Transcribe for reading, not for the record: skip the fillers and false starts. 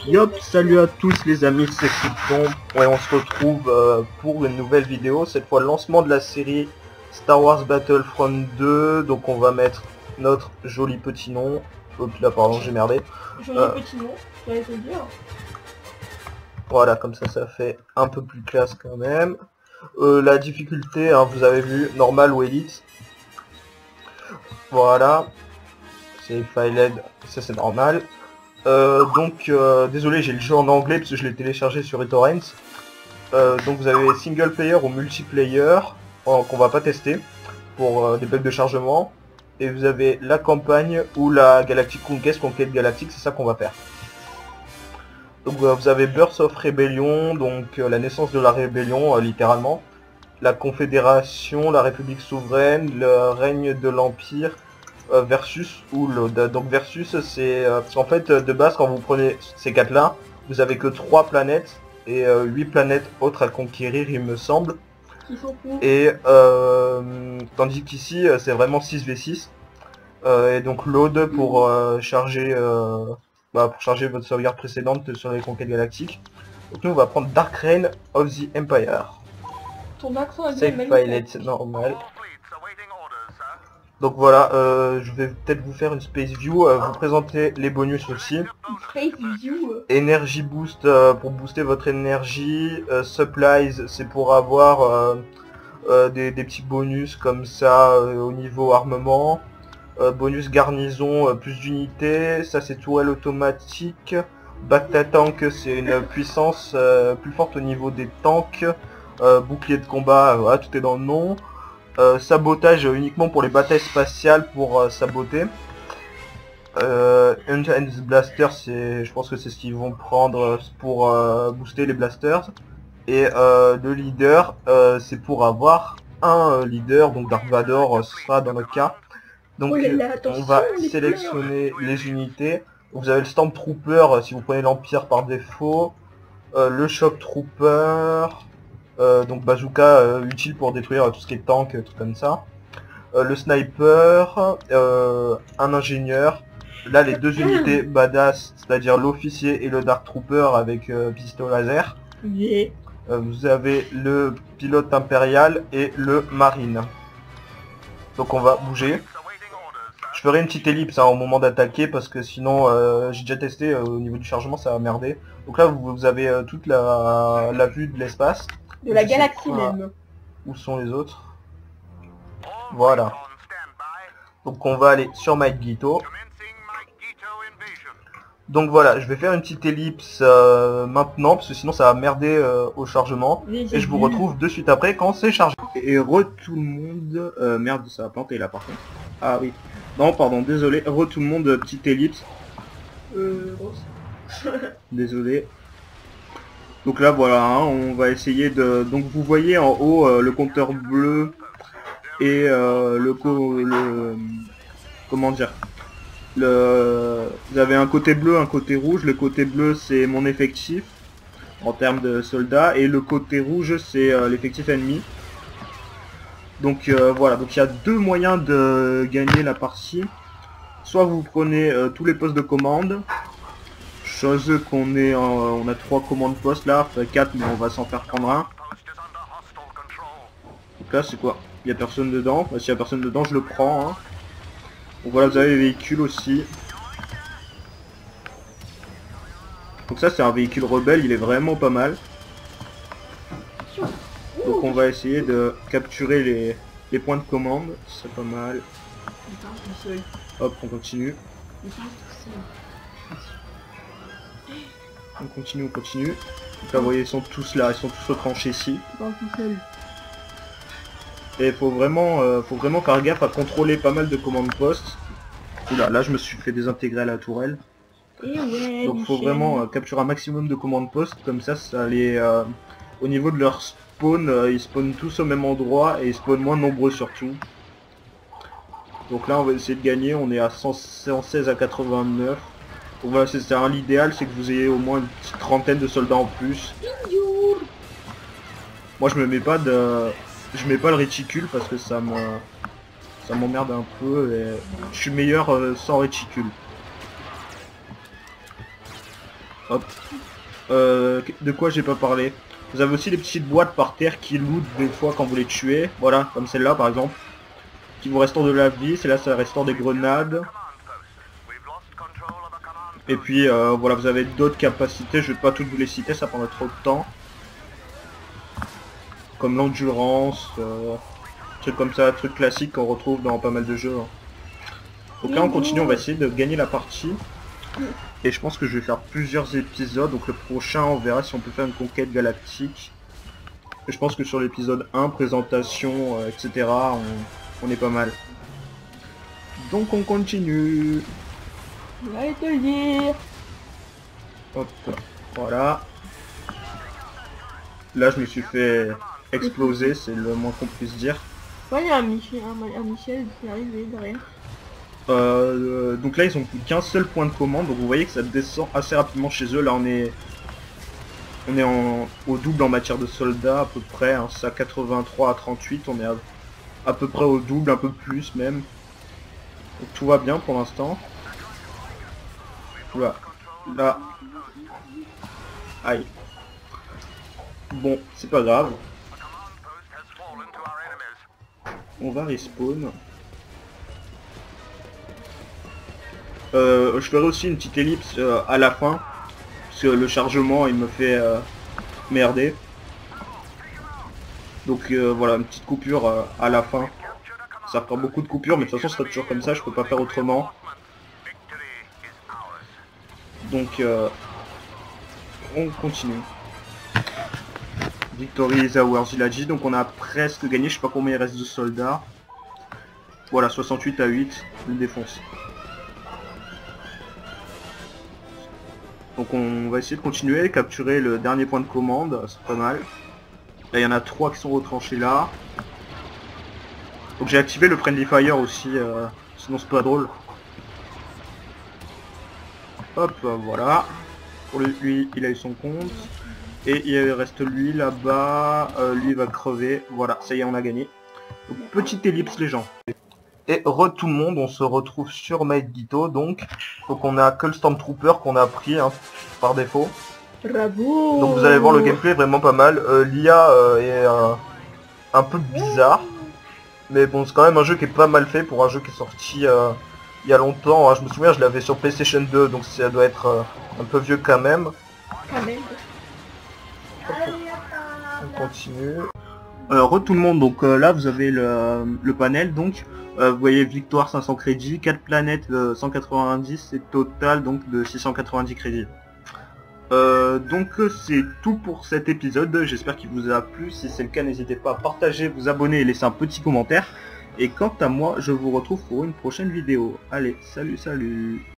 Yop, salut à tous les amis, c'est Krypton. Ouais, on se retrouve pour une nouvelle vidéo, cette fois lancement de la série Star Wars Battlefront 2. Donc on va mettre notre joli petit nom. Oups là, pardon, j'ai merdé. Joli petit nom, j'allais te le dire. Voilà, comme ça fait un peu plus classe quand même. La difficulté, hein, vous avez vu, normal ou élite. Voilà. C'est Filed, ça c'est normal. Désolé, j'ai le jeu en anglais parce que je l'ai téléchargé sur eTorrents. Donc vous avez single player ou multiplayer qu'on va pas tester pour des bugs de chargement. Et vous avez la campagne ou la Galactic Conquest, conquête galactique, c'est ça qu'on va faire. Donc vous avez Birth of Rebellion, donc la naissance de la rébellion littéralement. La Confédération, la République souveraine, le règne de l'Empire, versus ou l'Ode. Donc versus c'est parce qu'en fait de base quand vous prenez ces 4 là, vous avez que 3 planètes et 8 planètes autres à conquérir il me semble. Et tandis qu'ici c'est vraiment 6v6. Et donc l'Ode pour charger votre sauvegarde précédente sur les conquêtes galactiques. Donc nous on va prendre Dark Reign of the Empire. Ton accent est Save Pilot, c'est normal. Donc voilà, je vais peut-être vous faire une Space View, vous présenter les bonus aussi. Space View. Energy Boost pour booster votre énergie. Supplies, c'est pour avoir des petits bonus comme ça au niveau armement. Bonus garnison, plus d'unités. Ça c'est tourelle automatique. Bacta Tank, c'est une puissance plus forte au niveau des tanks. Bouclier de combat, voilà, tout est dans le nom. Sabotage uniquement pour les batailles spatiales pour saboter. Enhanced Blaster, je pense que c'est ce qu'ils vont prendre pour booster les blasters. Et le leader, c'est pour avoir un leader, donc Dark Vador sera dans notre cas. Donc on va sélectionner les unités. Vous avez le Stormtrooper si vous prenez l'Empire par défaut. Le Shock Trooper. Donc bazooka utile pour détruire tout ce qui est tank, tout comme ça. Le sniper, un ingénieur. Là les deux unités badass, c'est-à-dire l'officier et le dark trooper avec pistolet laser. Yeah. Vous avez le pilote impérial et le marine. Donc on va bouger. Je ferai une petite ellipse au moment d'attaquer parce que sinon j'ai déjà testé au niveau du chargement ça va merder. Donc là vous avez toute la vue de l'espace. De la galaxie même. Où sont les autres? Voilà. Donc on va aller sur Mike Gito. Donc voilà, je vais faire une petite ellipse maintenant, parce que sinon ça va merder au chargement. Et je vous retrouve de suite après quand c'est chargé. Et tout le monde... merde, ça va planter là par contre. Ah oui. Non, pardon, désolé. Tout le monde, petite ellipse. Désolé. Donc là voilà, hein, on va essayer de... Donc vous voyez en haut le compteur bleu et comment dire, vous avez un côté bleu, un côté rouge. Le côté bleu c'est mon effectif en termes de soldats et le côté rouge c'est l'effectif ennemi. Donc voilà, donc il y a deux moyens de gagner la partie. Soit vous prenez tous les postes de commande. Chose qu'on est on a 3 commandes postes là, enfin 4 mais on va s'en faire prendre un. Donc là c'est quoi? Il n'y a personne dedans, bah, s'il n'y a personne dedans je le prends. Hein. Donc voilà, vous avez les véhicules aussi. Donc ça c'est un véhicule rebelle, il est vraiment pas mal. Donc on va essayer de capturer les points de commande, c'est pas mal. Hop, on continue. On continue, on continue. Donc là vous voyez ils sont tous là, ils sont tous retranchés ici. Et faut vraiment faire gaffe à contrôler pas mal de commandes postes. Oula, là je me suis fait désintégrer à la tourelle. Donc faut vraiment capturer un maximum de commandes postes, comme ça les au niveau de leur spawn, ils spawnent tous au même endroit et ils spawnent moins nombreux surtout. Donc là on va essayer de gagner, on est à 116 à 89. Donc voilà, c'est l'idéal, c'est que vous ayez au moins une petite trentaine de soldats en plus. Moi je mets pas le réticule parce que ça m'emmerde un peu et je suis meilleur sans réticule. Hop. De quoi j'ai pas parlé? Vous avez aussi des petites boîtes par terre qui lootent des fois quand vous les tuez. Voilà, comme celle-là par exemple. Qui vous restaure de la vie. Celle-là, ça restaure des grenades. Et puis voilà, vous avez d'autres capacités. Je vais pas toutes vous les citer, ça prendrait trop de temps. Comme l'endurance, trucs comme ça, trucs classiques qu'on retrouve dans pas mal de jeux. Donc là on continue, on va essayer de gagner la partie. Et je pense que je vais faire plusieurs épisodes. Donc le prochain, on verra si on peut faire une conquête galactique. Et je pense que sur l'épisode 1, présentation, etc., on est pas mal. Donc on continue. J'allais te le dire. Hop, voilà. Là je me suis fait exploser, c'est le moins qu'on puisse dire. Ouais, il y a un Michel qui est arrivé derrière. Donc là ils ont plus qu'un seul point de commande, donc vous voyez que ça descend assez rapidement chez eux. Là on est au double en matière de soldats à peu près, hein. C'est à 83 à 38, on est à peu près au double, un peu plus même. Donc tout va bien pour l'instant. Voilà. Là. Aïe. Bon, c'est pas grave. On va respawn. Je ferai aussi une petite ellipse à la fin. Parce que le chargement il me fait merder. Donc voilà, une petite coupure à la fin. Ça fera beaucoup de coupures, mais de toute façon ce sera toujours comme ça, je peux pas faire autrement. Donc on continue. Victory is ours, il a dit, donc on a presque gagné, je sais pas combien il reste de soldats. Voilà, 68 à 8, une défonce. Donc on va essayer de continuer, capturer le dernier point de commande, c'est pas mal. Là il y en a 3 qui sont retranchés là. Donc j'ai activé le Friendly Fire aussi, sinon c'est pas drôle. Hop, voilà. Pour lui, il a eu son compte. Et il reste lui là-bas, lui va crever. Voilà, ça y est, on a gagné. Donc petite ellipse les gens. Et tout le monde, on se retrouve sur Maedito, donc on a que le Stormtrooper qu'on a pris hein, par défaut. Bravo. Donc vous allez voir, le gameplay est vraiment pas mal. L'IA est un peu bizarre, mais bon, c'est quand même un jeu qui est pas mal fait pour un jeu qui est sorti il y a longtemps. Hein. Je me souviens, je l'avais sur PlayStation 2, donc ça doit être un peu vieux quand même. On continue. Tout le monde, donc là vous avez le panel, donc vous voyez victoire 500 crédits, 4 planètes 190 et total donc de 690 crédits. Donc c'est tout pour cet épisode, j'espère qu'il vous a plu. Si c'est le cas, n'hésitez pas à partager, vous abonner et laisser un petit commentaire. Et quant à moi, je vous retrouve pour une prochaine vidéo. Allez, salut.